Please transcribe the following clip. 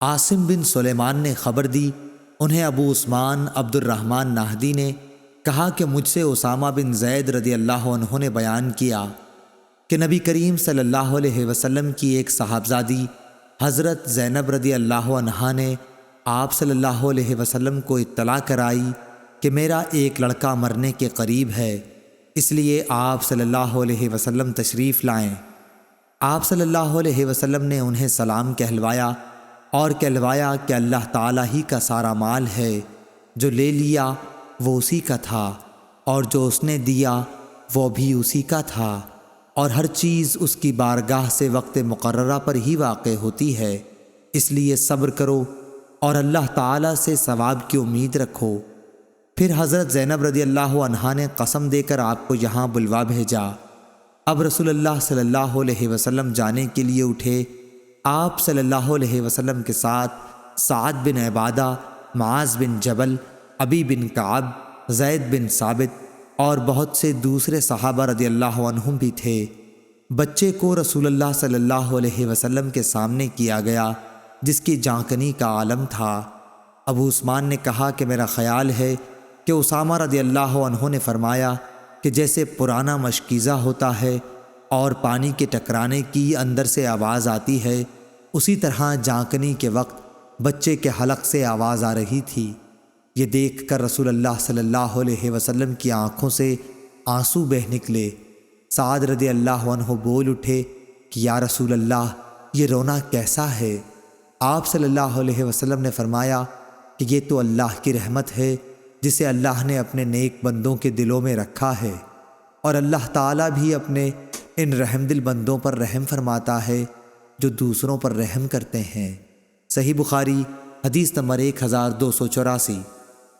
عاصم بن سلیمان نے خبر دی، انہیں ابو عثمان عبد الرحمن نہدی نے کہا کہ مجھ سے اسامہ بن زید رضی اللہ عنہ نے بیان کیا کہ نبی کریم صلی اللہ علیہ وسلم کی ایک صاحبزادی حضرت زینب رضی اللہ عنہا نے آپ صلی اللہ علیہ وسلم کو اطلاع کرائی کہ میرا ایک لڑکا مرنے کے قریب ہے، اس لیے آپ صلی اللہ علیہ وسلم تشریف لائیں۔ آپ صلی اللہ علیہ وسلم نے انہیں سلام کہلوایا اور کہلوایا کہ اللہ تعالیٰ ہی کا سارا مال ہے، جو لے لیا وہ اسی کا تھا، اور جو اس نے دیا وہ بھی اسی کا تھا، اور ہر چیز اس کی بارگاہ سے وقت مقررہ پر ہی واقع ہوتی ہے، اس لیے صبر کرو اور اللہ تعالیٰ سے ثواب کی امید رکھو۔ پھر حضرت زینب رضی اللہ عنہا نے قسم دے کر آپ کو یہاں بلوا بھیجا۔ اب رسول اللہ صلی اللہ علیہ وسلم جانے کے لیے اٹھے۔ آپ صلی اللہ علیہ وسلم کے ساتھ سعد بن عبادہ، معاذ بن جبل، ابی بن کعب، زید بن ثابت اور بہت سے دوسرے صحابہ رضی اللہ عنہم بھی تھے۔ بچے کو رسول اللہ صلی اللہ علیہ وسلم کے سامنے کیا گیا، جس کی جانکنی کا عالم تھا۔ ابو عثمان نے کہا کہ میرا خیال ہے کہ اسامہ رضی اللہ عنہ نے فرمایا کہ جیسے پرانا مشکیزہ ہوتا ہے اور پانی کے ٹکرانے کی اندر سے آواز آتی ہے، اسی طرح جانکنی کے وقت بچے کے حلق سے آواز آ رہی تھی۔ یہ دیکھ کر رسول اللہ صلی اللہ علیہ وسلم کی آنکھوں سے آنسو بہہ نکلے۔ سعد رضی اللہ عنہ بول اٹھے کہ یا رسول اللہ، یہ رونا کیسا ہے؟ آپ صلی اللہ علیہ وسلم نے فرمایا کہ یہ تو اللہ کی رحمت ہے جسے اللہ نے اپنے نیک بندوں کے دلوں میں رکھا ہے، اور اللہ تعالیٰ بھی اپنے ان رحم دل بندوں پر رحم فرماتا ہے جو دوسروں پر رحم کرتے ہیں۔ صحیح بخاری حدیث نمبر 1284۔